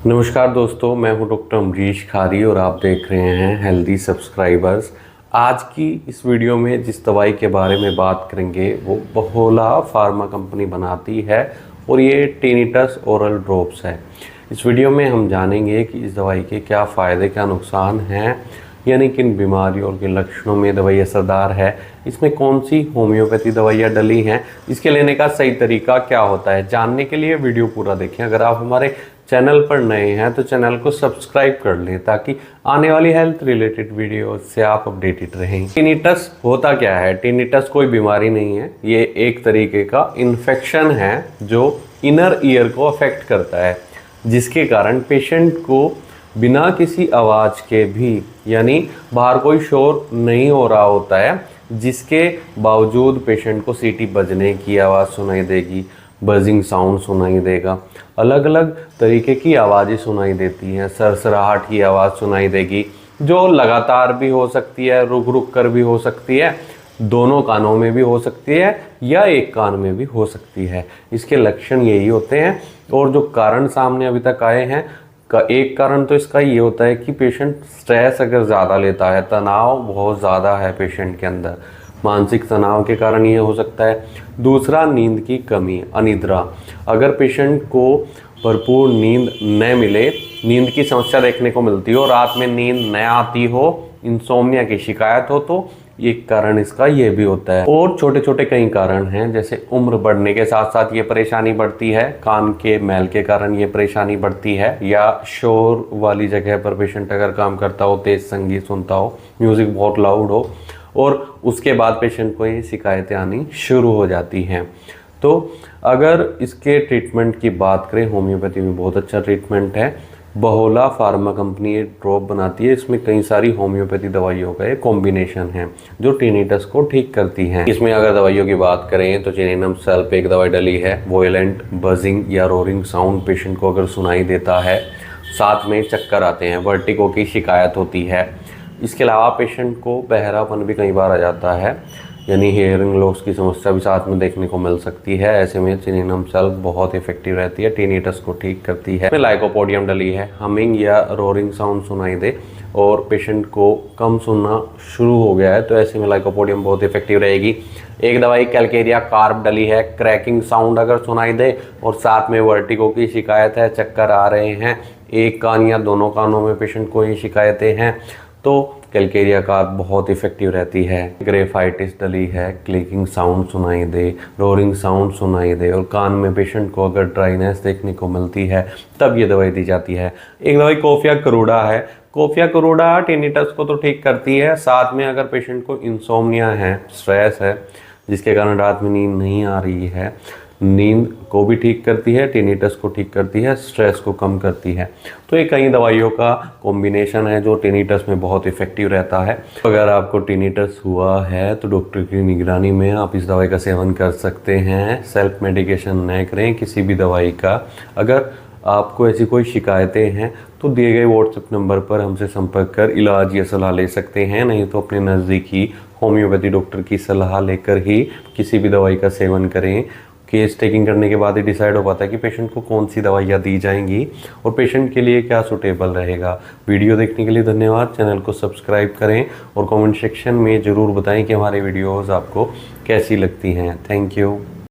नमस्कार दोस्तों, मैं हूं डॉक्टर अमरीश खारी और आप देख रहे हैं हेल्दी सब्सक्राइबर्स। आज की इस वीडियो में जिस दवाई के बारे में बात करेंगे वो बहोला फार्मा कंपनी बनाती है और ये टिनिटस ओरल ड्रॉप्स है। इस वीडियो में हम जानेंगे कि इस दवाई के क्या फ़ायदे क्या नुकसान हैं, यानी किन बीमारियों और किन लक्षणों में दवाई असरदार है, इसमें कौन सी होम्योपैथी दवाइयाँ डली हैं, इसके लेने का सही तरीका क्या होता है। जानने के लिए वीडियो पूरा देखें। अगर आप हमारे चैनल पर नए हैं तो चैनल को सब्सक्राइब कर लें ताकि आने वाली हेल्थ रिलेटेड वीडियो से आप अपडेटेड रहें। टिनिटस होता क्या है? टिनिटस कोई बीमारी नहीं है, ये एक तरीके का इन्फेक्शन है जो इनर ईयर को अफेक्ट करता है, जिसके कारण पेशेंट को बिना किसी आवाज़ के भी, यानी बाहर कोई शोर नहीं हो रहा होता है, जिसके बावजूद पेशेंट को सीटी बजने की आवाज़ सुनाई देगी, बजिंग साउंड सुनाई देगा, अलग अलग तरीके की आवाज़ें सुनाई देती हैं, सरसराहट की आवाज़ सुनाई देगी जो लगातार भी हो सकती है, रुक रुक कर भी हो सकती है, दोनों कानों में भी हो सकती है या एक कान में भी हो सकती है। इसके लक्षण यही होते हैं। और जो कारण सामने अभी तक आए हैं का एक कारण तो इसका ये होता है कि पेशेंट स्ट्रेस अगर ज़्यादा लेता है, तनाव बहुत ज़्यादा है पेशेंट के अंदर, मानसिक तनाव के कारण ये हो सकता है। दूसरा, नींद की कमी, अनिद्रा। अगर पेशेंट को भरपूर नींद न मिले, नींद की समस्या देखने को मिलती हो, रात में नींद न आती हो, इंसोम्निया की शिकायत हो, तो एक कारण इसका ये भी होता है। और छोटे छोटे कई कारण हैं, जैसे उम्र बढ़ने के साथ साथ ये परेशानी बढ़ती है, कान के मैल के कारण ये परेशानी बढ़ती है, या शोर वाली जगह पर पेशेंट अगर काम करता हो, तेज संगीत सुनता हो, म्यूज़िक बहुत लाउड हो, और उसके बाद पेशेंट को ये शिकायतें आनी शुरू हो जाती हैं। तो अगर इसके ट्रीटमेंट की बात करें, होम्योपैथी में बहुत अच्छा ट्रीटमेंट है। बहोला फार्मा कंपनी ये ड्रॉप बनाती है, इसमें कई सारी होम्योपैथी दवाइयों का एक कॉम्बिनेशन है जो टिनिटस को ठीक करती हैं। इसमें अगर दवाइयों की बात करें तो चिनिनम सल्फ एक दवाई डली है, वोयलेंट बजिंग या रोरिंग साउंड पेशेंट को अगर सुनाई देता है, साथ में चक्कर आते हैं, वर्टिगो की शिकायत होती है। इसके अलावा पेशेंट को बहरापन भी कई बार आ जाता है, यानी हेयरिंग लॉस की समस्या भी साथ में देखने को मिल सकती है। ऐसे में चिनिनम सल्फ बहुत इफेक्टिव रहती है, टिनिटस को ठीक करती है। लाइकोपोडियम डली है, हमिंग या रोरिंग साउंड सुनाई दे और पेशेंट को कम सुनना शुरू हो गया है, तो ऐसे में लाइकोपोडियम बहुत इफेक्टिव रहेगी। एक दवाई कैलकेरिया कार्ब डली है, क्रैकिंग साउंड अगर सुनाई दे और साथ में वर्टिगो की शिकायत है, चक्कर आ रहे हैं, एक कान या दोनों कानों में पेशेंट को ये शिकायतें हैं, तो कैलकेरिया कार्ब बहुत इफेक्टिव रहती है। ग्रेफाइटिस डली है, क्लिकिंग साउंड सुनाई दे, रोरिंग साउंड सुनाई दे और कान में पेशेंट को अगर ड्राइनेस देखने को मिलती है, तब ये दवाई दी जाती है। एक दवाई कोफिया करोड़ा है, कोफिया करोड़ा टिनिटस को तो ठीक करती है, साथ में अगर पेशेंट को इंसोम्निया है, स्ट्रेस है जिसके कारण रात में नींद नहीं आ रही है, नींद को भी ठीक करती है, टिनिटस को ठीक करती है, स्ट्रेस को कम करती है। तो ये कई दवाइयों का कॉम्बिनेशन है जो टिनिटस में बहुत इफेक्टिव रहता है। अगर आपको टिनिटस हुआ है तो डॉक्टर की निगरानी में आप इस दवाई का सेवन कर सकते हैं। सेल्फ मेडिकेशन न करें किसी भी दवाई का। अगर आपको ऐसी कोई शिकायतें हैं तो दिए गए व्हाट्सएप नंबर पर हमसे संपर्क कर इलाज या सलाह ले सकते हैं, नहीं तो अपने नज़दीकी होम्योपैथी डॉक्टर की सलाह लेकर ही किसी भी दवाई का सेवन करें। केस टेकिंग करने के बाद ही डिसाइड हो पाता है कि पेशेंट को कौन सी दवाइयाँ दी जाएंगी और पेशेंट के लिए क्या सूटेबल रहेगा। वीडियो देखने के लिए धन्यवाद। चैनल को सब्सक्राइब करें और कमेंट सेक्शन में ज़रूर बताएं कि हमारे वीडियोस आपको कैसी लगती हैं। Thank you.